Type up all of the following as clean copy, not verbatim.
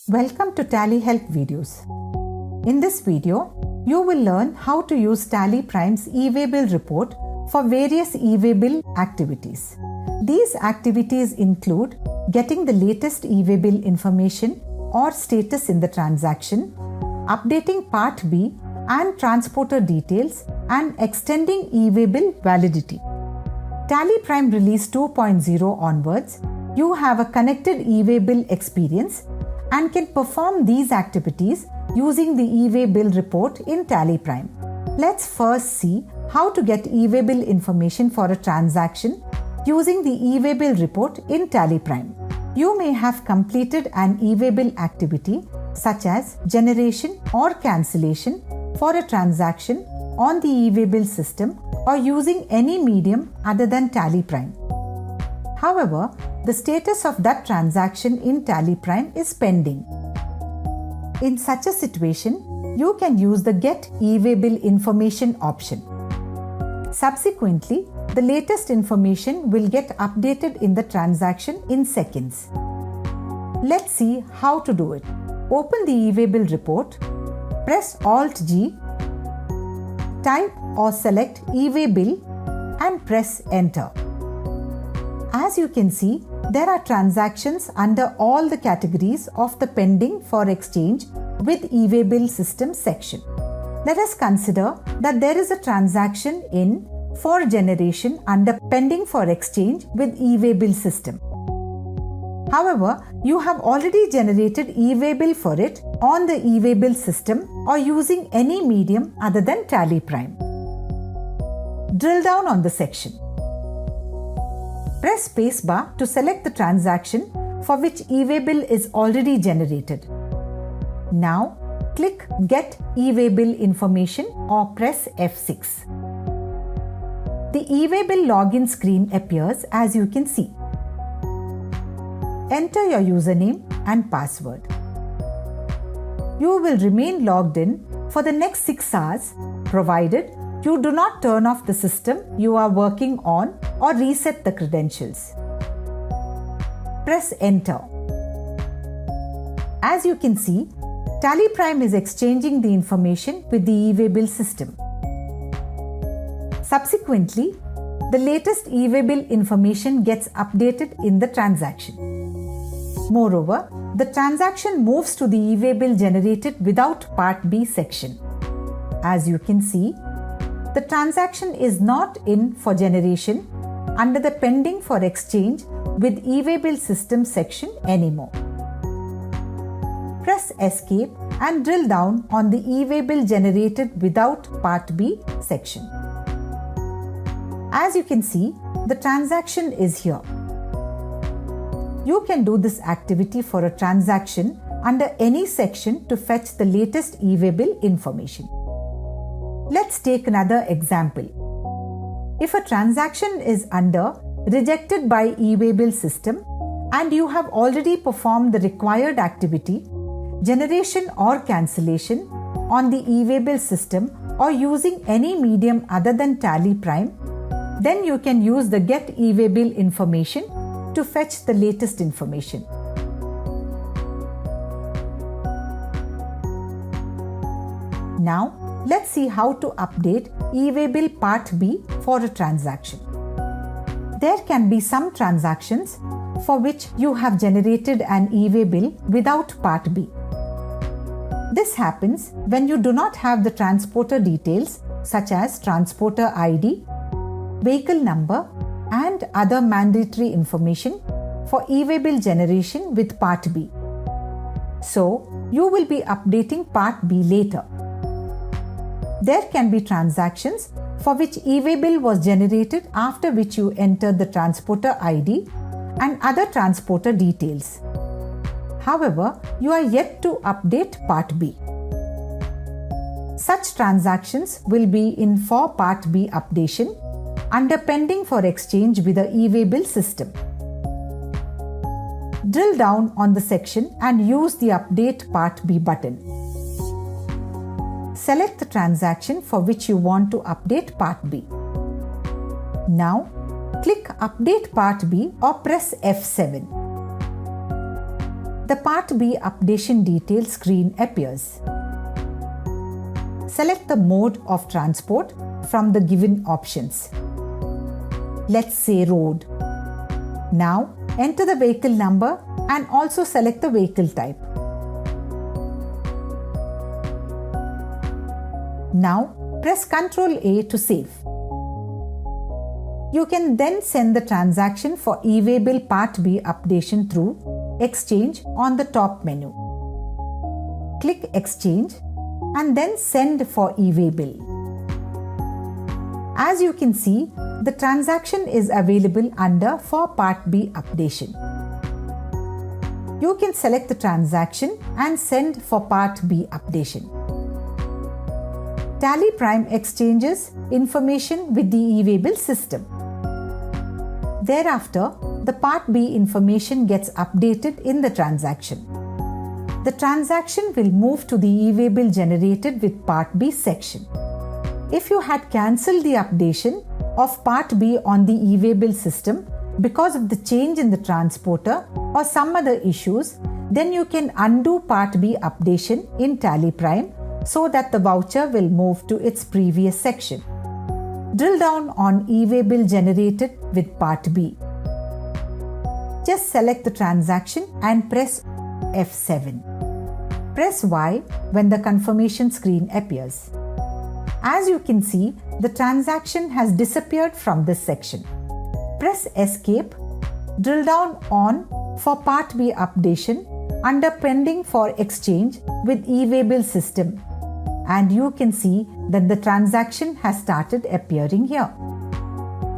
Welcome to Tally Help videos. In this video, you will learn how to use Tally Prime's e-way bill report for various e-way bill activities. These activities include getting the latest e-way bill information or status in the transaction, updating Part B and transporter details, and extending e-way bill validity. Tally Prime Release 2.0 onwards, you have a connected e-way bill experience and can perform these activities using the e-way bill report in Tally Prime. Let's first see how to get e-way bill information for a transaction using the e-way bill report in Tally Prime. You may have completed an e-way bill activity such as generation or cancellation for a transaction on the e-way bill system or using any medium other than Tally Prime. However, the status of that transaction in Tally Prime is pending. In such a situation, you can use the Get e-way bill information option. Subsequently, the latest information will get updated in the transaction in seconds. Let's see how to do it. Open the e-way bill report, press Alt-G, type or select e-way bill and press Enter. As you can see, there are transactions under all the categories of the Pending for Exchange with e-way bill system section. Let us consider that there is a transaction in for generation under Pending for Exchange with e-way bill system. However, you have already generated e-way bill for it on the e-way bill system or using any medium other than Tally Prime. Drill down on the section. Press spacebar to select the transaction for which e-way bill is already generated. Now, click Get e-way bill information or press F6. The e-way bill login screen appears as you can see. Enter your username and password. You will remain logged in for the next 6 hours provided you do not turn off the system you are working on or reset the credentials. Press Enter. As you can see, Tally Prime is exchanging the information with the e-way bill system. Subsequently, the latest e-way bill information gets updated in the transaction. Moreover, the transaction moves to the e-way bill generated without Part B section. As you can see, the transaction is not in for generation under the Pending for Exchange with e-way bill system section anymore. Press Escape and drill down on the e-way bill generated without Part B section. As you can see, the transaction is here. You can do this activity for a transaction under any section to fetch the latest e-way bill information. Let's take another example. If a transaction is under Rejected by e-way bill system and you have already performed the required activity, generation or cancellation on the e-way bill system or using any medium other than Tally Prime, then you can use the Get e-way bill information to fetch the latest information. Now, let's see how to update e-way bill Part B for a transaction. There can be some transactions for which you have generated an e-way bill without Part B. This happens when you do not have the transporter details such as transporter ID, vehicle number, and other mandatory information for e-way bill generation with Part B. So, you will be updating Part B later. There can be transactions for which e-way bill was generated after which you entered the transporter ID and other transporter details. However, you are yet to update Part B. Such transactions will be in for Part B updation under Pending for Exchange with the e-way bill system. Drill down on the section and use the Update Part B button. Select the transaction for which you want to update Part B. Now, click Update Part B or press F7. the Part B updation details screen appears. Select the mode of transport from the given options. Let's say road. Now enter the vehicle number and also select the vehicle type. Now press Ctrl A to save. You can then send the transaction for e-Waybill Part B updation through Exchange on the top menu. Click Exchange and then Send for e-Waybill. As you can see, the transaction is available under for Part B updation. You can select the transaction and send for Part B updation. Tally Prime exchanges information with the e-Waybill system. Thereafter, the Part B information gets updated in the transaction. The transaction will move to the e-Waybill generated with Part B section. If you had cancelled the updation of Part B on the e-Waybill system because of the change in the transporter or some other issues, then you can undo Part B updation in Tally Prime so that the voucher will move to its previous section. Drill down on e-Waybill generated with Part B. Just select the transaction and press F7. Press Y when the confirmation screen appears. As you can see, the transaction has disappeared from this section. Press Escape. Drill down on for Part B updation under Pending for exchange with e-Waybill system, and you can see that the transaction has started appearing here.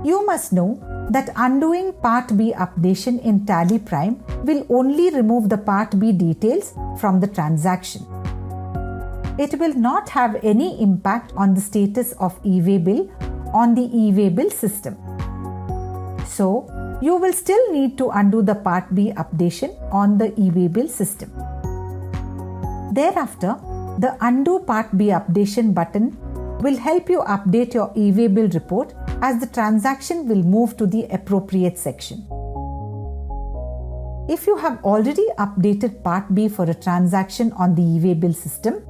You must know that undoing Part B updation in Tally Prime will only remove the Part B details from the transaction. It will not have any impact on the status of e-Waybill on the e-Waybill system. So, you will still need to undo the Part B updation on the e-Waybill system. Thereafter, the Undo Part B updation button will help you update your e-Waybill report as the transaction will move to the appropriate section. If you have already updated Part B for a transaction on the e-Waybill system,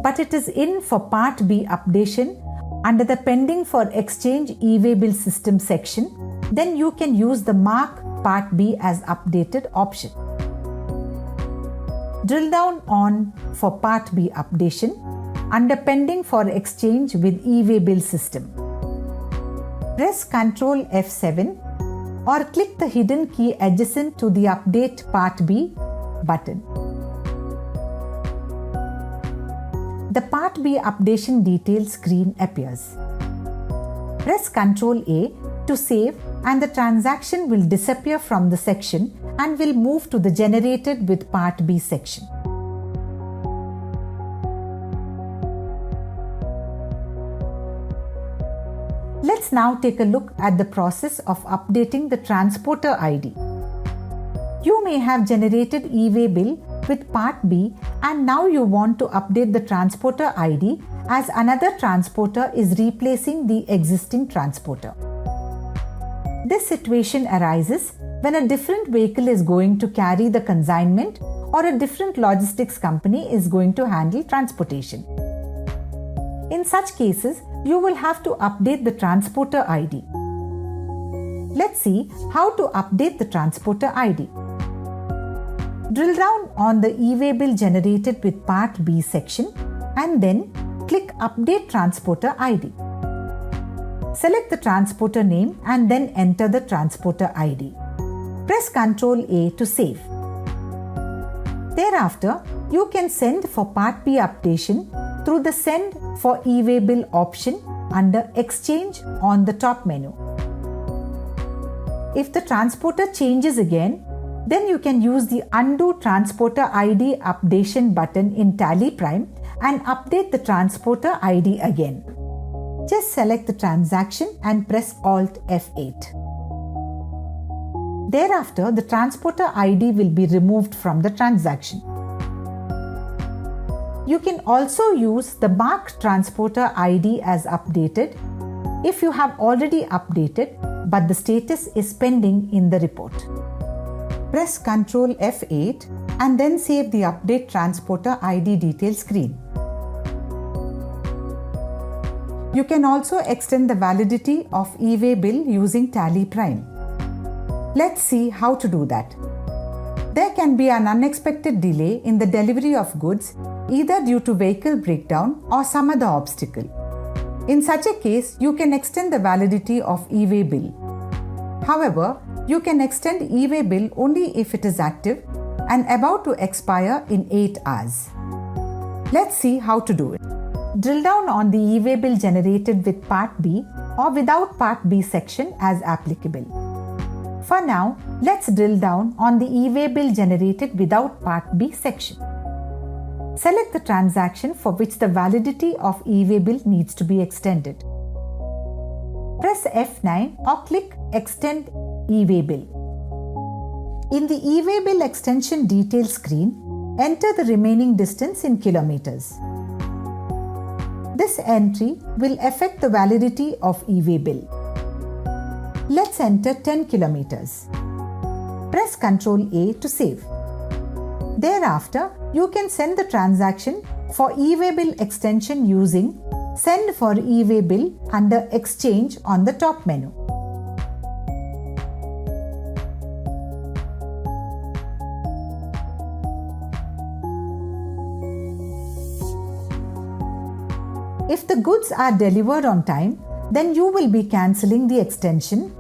but it is in for Part B updation under the Pending for Exchange e-Waybill system section, then you can use the Mark Part B as updated option. Drill down on for Part B updation under Pending for Exchange with e-Waybill system. Press Ctrl F7 or click the hidden key adjacent to the Update Part B button. The Part B updation details screen appears. Press Ctrl A to save and the transaction will disappear from the section and will move to the Generated with Part B section. Let's now take a look at the process of updating the transporter ID. You may have generated e-Waybill with Part B and now you want to update the transporter ID as another transporter is replacing the existing transporter. This situation arises when a different vehicle is going to carry the consignment or a different logistics company is going to handle transportation. In such cases, you will have to update the transporter ID. Let's see how to update the transporter ID. Drill down on the e-Waybill generated with Part B section and then click Update Transporter ID. Select the transporter name and then enter the transporter ID. Press Ctrl A to save. Thereafter, you can send for Part B updation through the Send for e-Waybill option under Exchange on the top menu. If the transporter changes again, then you can use the Undo Transporter ID Updation button in Tally Prime and update the transporter ID again. Just select the transaction and press Alt F8. Thereafter, the transporter ID will be removed from the transaction. You can also use the Mark Transporter ID as updated if you have already updated but the status is pending in the report. Press Ctrl F8 and then save the Update Transporter ID detail screen. You can also extend the validity of e-way bill using Tally Prime. Let's see how to do that. There can be an unexpected delay in the delivery of goods, either due to vehicle breakdown or some other obstacle. In such a case, you can extend the validity of e-way bill. However, you can extend e-way bill only if it is active and about to expire in 8 hours. Let's see how to do it. Drill down on the e-way bill generated with Part B or without Part B section as applicable. For now, let's drill down on the e-way bill generated without Part B section. Select the transaction for which the validity of e-way bill needs to be extended. Press F9 or click Extend e-way bill. In the e-way bill extension detail screen, enter the remaining distance in kilometers. This entry will affect the validity of e-way bill. Let's enter 10 kilometers. Press Ctrl A to save. Thereafter, you can send the transaction for e-way bill extension using Send for e-way bill under Exchange on the top menu. If the goods are delivered on time, then you will be cancelling the extension.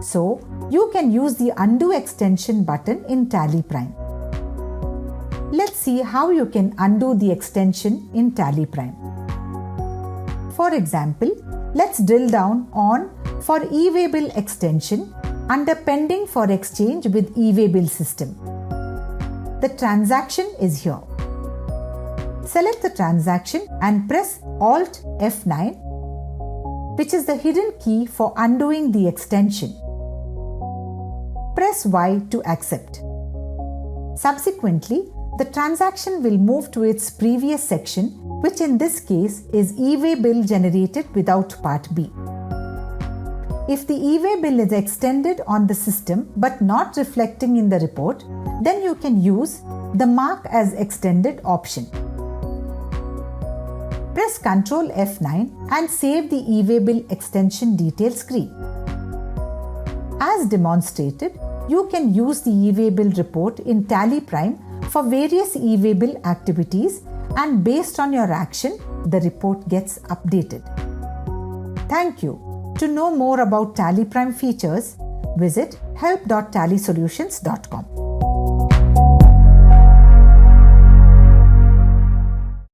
So, you can use the Undo Extension button in Tally Prime. Let's see how you can undo the extension in Tally Prime. For example, let's drill down on For e-way bill extension under Pending for exchange with e-way bill system. The transaction is here. Select the transaction and press Alt F9, which is the hidden key for undoing the extension. Press Y to accept. Subsequently, the transaction will move to its previous section, which in this case is e-way bill generated without Part B. If the e-way bill is extended on the system but not reflecting in the report, then you can use the Mark as Extended option. Press Ctrl F9 and save the e-way bill extension detail screen. As demonstrated, you can use the e-way bill report in Tally Prime for various e-way bill activities, and based on your action, the report gets updated. Thank you. To know more about Tally Prime features, visit help.tallysolutions.com.